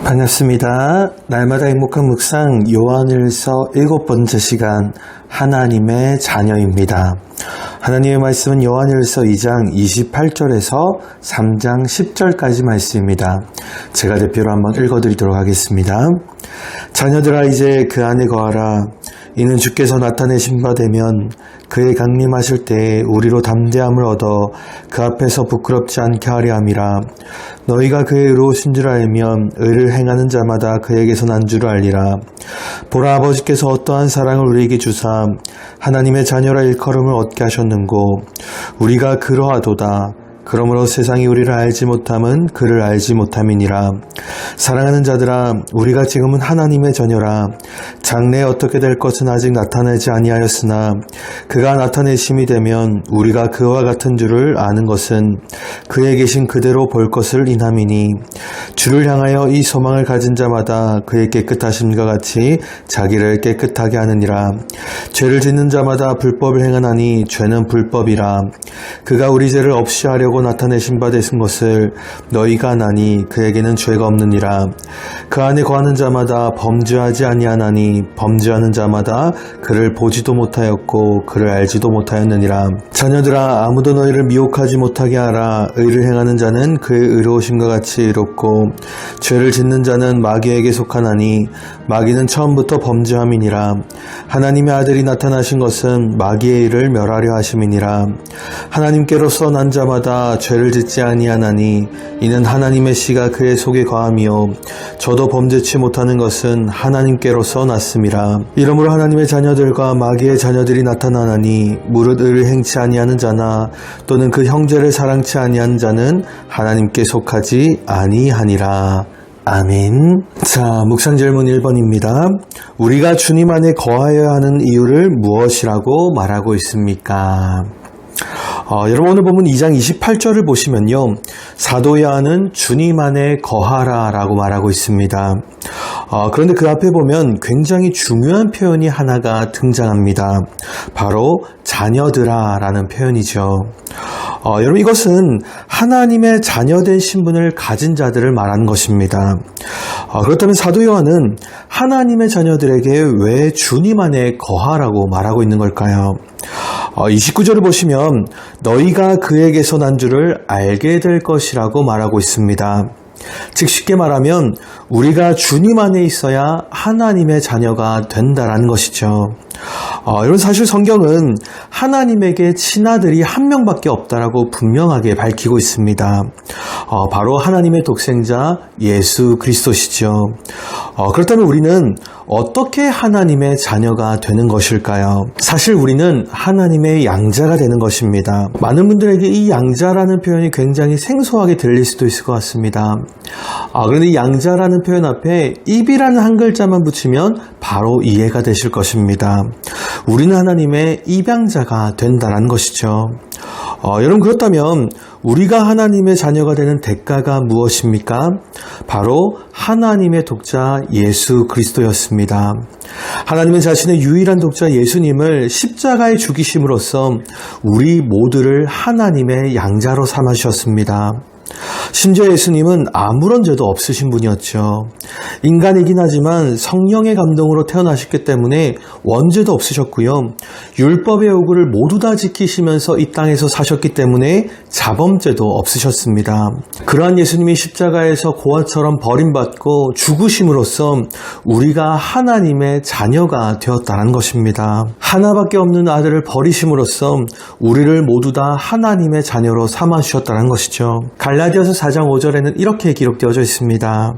반갑습니다. 날마다 행복한 묵상 요한일서 7번째 시간 하나님의 자녀입니다. 하나님의 말씀은 요한일서 2장 28절에서 3장 10절까지 말씀입니다. 제가 대표로 한번 읽어드리도록 하겠습니다. 자녀들아 이제 그 안에 거하라. 이는 주께서 나타내신 바 되면 그의 강림하실 때에 우리로 담대함을 얻어 그 앞에서 부끄럽지 않게 하려 함이라. 너희가 그의 의로우신 줄 알면 의를 행하는 자마다 그에게서 난 줄 알리라. 보라, 아버지께서 어떠한 사랑을 우리에게 주사 하나님의 자녀라 일컬음을 얻게 하셨는고 우리가 그러하도다. 그러므로 세상이 우리를 알지 못함은 그를 알지 못함이니라. 사랑하는 자들아, 우리가 지금은 하나님의 자녀라. 장래에 어떻게 될 것은 아직 나타나지 아니하였으나 그가 나타내심이 되면 우리가 그와 같은 줄을 아는 것은 그에 계신 그대로 볼 것을 인함이니 주를 향하여 이 소망을 가진 자마다 그의 깨끗하심과 같이 자기를 깨끗하게 하느니라. 죄를 짓는 자마다 불법을 행하나니 죄는 불법이라. 그가 우리 죄를 없이 하려고 나타내신 바 되신 것을 너희가 아나니 그에게는 죄가 없느니라. 그 안에 거하는 자마다 범죄하지 아니하나니 범죄하는 자마다 그를 보지도 못하였고 그를 알지도 못하였느니라. 자녀들아, 아무도 너희를 미혹하지 못하게 하라. 의를 행하는 자는 그의 의로우심과 같이 의롭고 죄를 짓는 자는 마귀에게 속하나니 마귀는 처음부터 범죄함이니라. 하나님의 아들이 나타나신 것은 마귀의 일을 멸하려 하심이니라. 하나님께로서 난 자마다 죄를 짓지 아니하나니 이는 하나님의 씨가 그의 속에 거함이요 저도 범죄치 못하는 것은 하나님께로서 났음이라. 이러므로 하나님의 자녀들과 마귀의 자녀들이 나타나나니 무릇 의를 행치 아니하는 자나 또는 그 형제를 사랑치 아니하는 자는 하나님께 속하지 아니하니라. 아멘. 자, 묵상 질문 1번입니다. 우리가 주님 안에 거하여야 하는 이유를 무엇이라고 말하고 있습니까? 여러분, 오늘 보면 2장 28절을 보시면요, 사도 요한은 주님 안에 거하라 라고 말하고 있습니다. 그런데 그 앞에 보면 굉장히 중요한 표현이 하나가 등장합니다. 바로 자녀들아 라는 표현이죠. 여러분, 이것은 하나님의 자녀된 신분을 가진 자들을 말하는 것입니다. 그렇다면 사도 요한은 하나님의 자녀들에게 왜 주님 안에 거하라고 말하고 있는 걸까요? 29절을 보시면 너희가 그에게서 난 줄을 알게 될 것이라고 말하고 있습니다. 즉 쉽게 말하면 우리가 주님 안에 있어야 하나님의 자녀가 된다라는 것이죠. 여러분, 사실 성경은 하나님에게 친아들이 한 명밖에 없다라고 분명하게 밝히고 있습니다. 바로 하나님의 독생자 예수 그리스도시죠. 그렇다면 우리는 어떻게 하나님의 자녀가 되는 것일까요? 사실 우리는 하나님의 양자가 되는 것입니다. 많은 분들에게 이 양자라는 표현이 굉장히 생소하게 들릴 수도 있을 것 같습니다. 그런데 이 양자라는 표현 앞에 입이라는 한 글자만 붙이면 바로 이해가 되실 것입니다. 우리는 하나님의 입양자가 된다는 것이죠. 여러분, 그렇다면 우리가 하나님의 자녀가 되는 대가가 무엇입니까? 바로 하나님의 독자 예수 그리스도였습니다. 하나님은 자신의 유일한 독자 예수님을 십자가에 죽이심으로써 우리 모두를 하나님의 양자로 삼으셨습니다. 심지어 예수님은 아무런 죄도 없으신 분이었죠. 인간이긴 하지만 성령의 감동으로 태어나셨기 때문에 원죄도 없으셨고요. 율법의 요구를 모두 다 지키시면서 이 땅에서 사셨기 때문에 자범죄도 없으셨습니다. 그러한 예수님이 십자가에서 고아처럼 버림받고 죽으심으로써 우리가 하나님의 자녀가 되었다는 것입니다. 하나밖에 없는 아들을 버리심으로써 우리를 모두 다 하나님의 자녀로 삼아주셨다는 것이죠. 갈라디아서 4장 5절에는 이렇게 기록되어져 있습니다.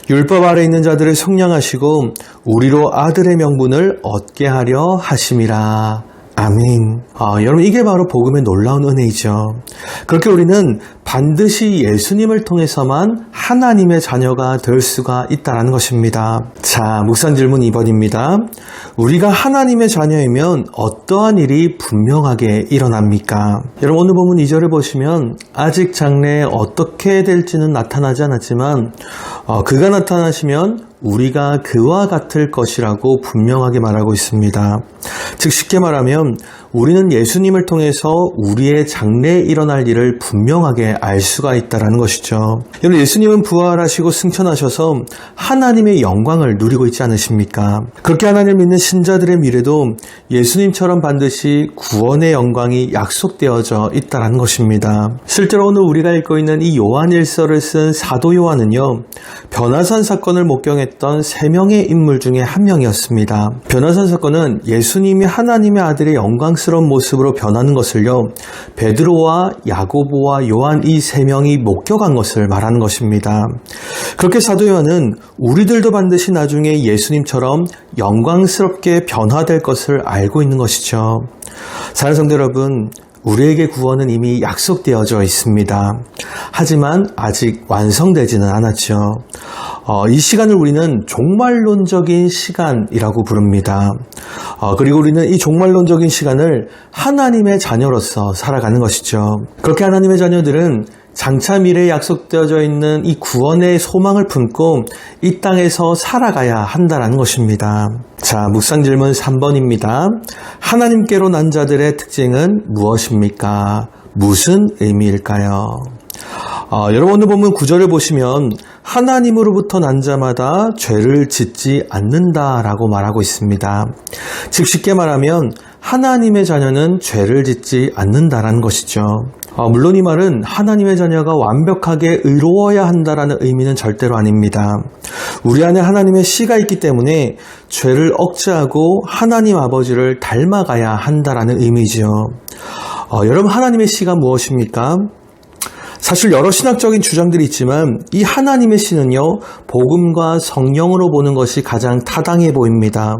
율법 아래 있는 자들을 속량하시고 우리로 아들의 명분을 얻게 하려 하심이라. 아멘. 여러분, 이게 바로 복음의 놀라운 은혜이죠. 그렇게 우리는 반드시 예수님을 통해서만 하나님의 자녀가 될 수가 있다는 것입니다. 자, 묵상 질문 2번입니다. 우리가 하나님의 자녀이면 어떠한 일이 분명하게 일어납니까? 여러분, 오늘 본문 2절을 보시면 아직 장래에 어떻게 될지는 나타나지 않았지만 그가 나타나시면 우리가 그와 같을 것이라고 분명하게 말하고 있습니다. 즉 쉽게 말하면 우리는 예수님을 통해서 우리의 장래에 일어날 일을 분명하게 알 수가 있다는 것이죠. 여러분, 예수님은 부활하시고 승천하셔서 하나님의 영광을 누리고 있지 않으십니까? 그렇게 하나님을 믿는 신자들의 미래도 예수님처럼 반드시 구원의 영광이 약속되어져 있다는 것입니다. 실제로 오늘 우리가 읽고 있는 이 요한일서를 쓴 사도 요한은요, 변화산 사건을 목격했던 3명의 인물 중에 한 명이었습니다. 변화산 사건은 예수님이 하나님의 아들의 영광스러운 모습으로 변하는 것을요, 베드로와 야고보와 요한 이 3명이 목격한 것을 말하는 것입니다. 그렇게 사도 요한은 우리들도 반드시 나중에 예수님처럼 영광스럽게 변화될 것을 알고 있는 것이죠. 사랑하는 성도 여러분, 우리에게 구원은 이미 약속되어져 있습니다. 하지만 아직 완성되지는 않았죠. 이 시간을 우리는 종말론적인 시간이라고 부릅니다. 그리고 우리는 이 종말론적인 시간을 하나님의 자녀로서 살아가는 것이죠. 그렇게 하나님의 자녀들은 장차 미래에 약속되어져 있는 이 구원의 소망을 품고 이 땅에서 살아가야 한다는 것입니다. 자, 묵상 질문 3번입니다. 하나님께로 난 자들의 특징은 무엇입니까? 무슨 의미일까요? 여러분, 오늘 보면 9절을 보시면 하나님으로부터 난 자마다 죄를 짓지 않는다라고 말하고 있습니다. 즉 쉽게 말하면 하나님의 자녀는 죄를 짓지 않는다라는 것이죠. 물론 이 말은 하나님의 자녀가 완벽하게 의로워야 한다라는 의미는 절대로 아닙니다. 우리 안에 하나님의 씨가 있기 때문에 죄를 억제하고 하나님 아버지를 닮아가야 한다라는 의미죠. 여러분, 하나님의 씨가 무엇입니까? 사실 여러 신학적인 주장들이 있지만 이 하나님의 씨는요, 복음과 성령으로 보는 것이 가장 타당해 보입니다.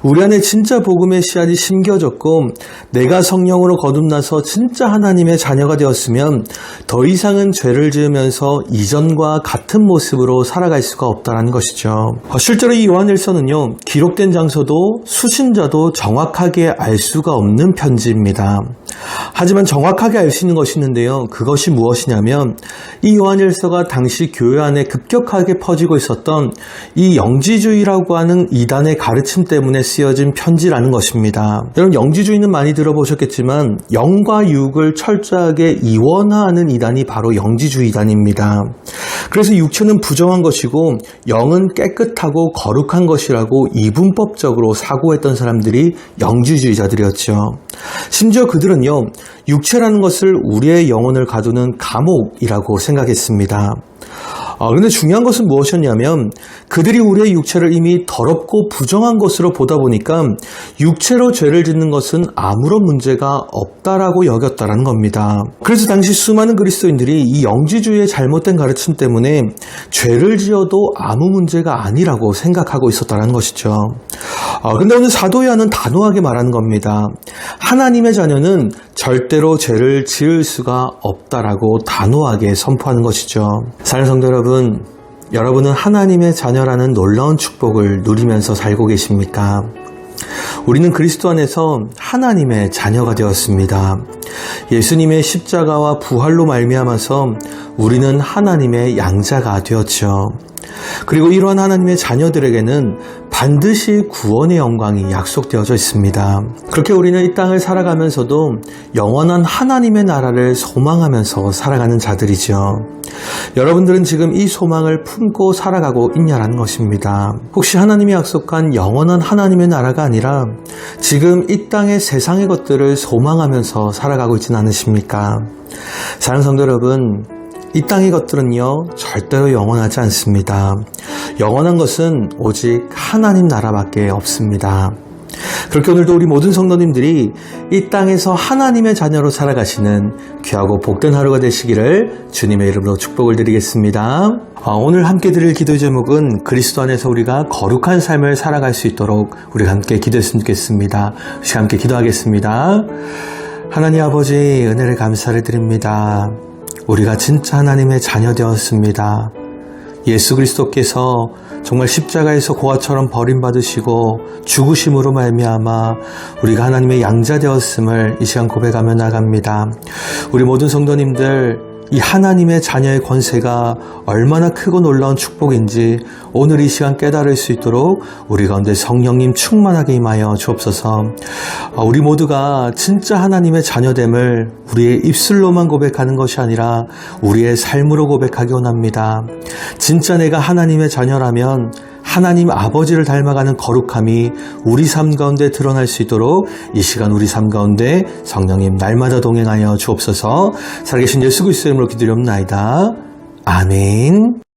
우리 안에 진짜 복음의 씨앗이 심겨졌고 내가 성령으로 거듭나서 진짜 하나님의 자녀가 되었으면 더 이상은 죄를 지으면서 이전과 같은 모습으로 살아갈 수가 없다는 것이죠. 실제로 이 요한일서는요, 기록된 장소도 수신자도 정확하게 알 수가 없는 편지입니다. 하지만 정확하게 알 수 있는 것이 있는데요. 그것이 무엇이냐면 이 요한일서가 당시 교회 안에 급격하게 퍼지고 있었던 이 영지주의라고 하는 이단의 가르침 때문에 쓰여진 편지라는 것입니다. 여러분, 영지주의는 많이 들어보셨겠지만 영과 육을 철저하게 이원화하는 이단이 바로 영지주의 이단입니다. 그래서 육체는 부정한 것이고 영은 깨끗하고 거룩한 것이라고 이분법적으로 사고했던 사람들이 영지주의자들이었죠. 심지어 그들은요, 육체라는 것을 우리의 영혼을 가두는 감옥이라고 생각했습니다. 그런데 중요한 것은 무엇이었냐면 그들이 우리의 육체를 이미 더럽고 부정한 것으로 보다 보니까 육체로 죄를 짓는 것은 아무런 문제가 없다라고 여겼다는 겁니다. 그래서 당시 수많은 그리스도인들이 이 영지주의의 잘못된 가르침 때문에 죄를 지어도 아무 문제가 아니라고 생각하고 있었다는 것이죠. 그런데 오늘 사도 요한은 단호하게 말하는 겁니다. 하나님의 자녀는 절대로 죄를 지을 수가 없다라고 단호하게 선포하는 것이죠. 사랑하는 성도 여러분, 여러분은 하나님의 자녀라는 놀라운 축복을 누리면서 살고 계십니까? 우리는 그리스도 안에서 하나님의 자녀가 되었습니다. 예수님의 십자가와 부활로 말미암아서 우리는 하나님의 양자가 되었죠. 그리고 이러한 하나님의 자녀들에게는 반드시 구원의 영광이 약속되어져 있습니다. 그렇게 우리는 이 땅을 살아가면서도 영원한 하나님의 나라를 소망하면서 살아가는 자들이죠. 여러분들은 지금 이 소망을 품고 살아가고 있냐는 것입니다. 혹시 하나님이 약속한 영원한 하나님의 나라가 아니라 지금 이 땅의 세상의 것들을 소망하면서 살아가고 있지는 않으십니까? 사랑하는 성도 여러분, 이 땅의 것들은요, 절대로 영원하지 않습니다. 영원한 것은 오직 하나님 나라밖에 없습니다. 그렇게 오늘도 우리 모든 성도님들이 이 땅에서 하나님의 자녀로 살아가시는 귀하고 복된 하루가 되시기를 주님의 이름으로 축복을 드리겠습니다. 오늘 함께 드릴 기도의 제목은 그리스도 안에서 우리가 거룩한 삶을 살아갈 수 있도록 우리가 함께 기도했으면 좋겠습니다. 함께 기도하겠습니다. 하나님 아버지, 은혜를 감사를 드립니다. 우리가 진짜 하나님의 자녀 되었습니다. 예수 그리스도께서 정말 십자가에서 고아처럼 버림받으시고 죽으심으로 말미암아 우리가 하나님의 양자 되었음을 이 시간 고백하며 나갑니다. 우리 모든 성도님들 이 하나님의 자녀의 권세가 얼마나 크고 놀라운 축복인지 오늘 이 시간 깨달을 수 있도록 우리 가운데 성령님 충만하게 임하여 주옵소서. 우리 모두가 진짜 하나님의 자녀됨을 우리의 입술로만 고백하는 것이 아니라 우리의 삶으로 고백하기 원합니다. 진짜 내가 하나님의 자녀라면 하나님 아버지를 닮아가는 거룩함이 우리 삶 가운데 드러날 수 있도록 이 시간 우리 삶 가운데 성령님 날마다 동행하여 주옵소서. 살아계신 예수 그리스도의 이름으로 기도드리옵나이다. 아멘.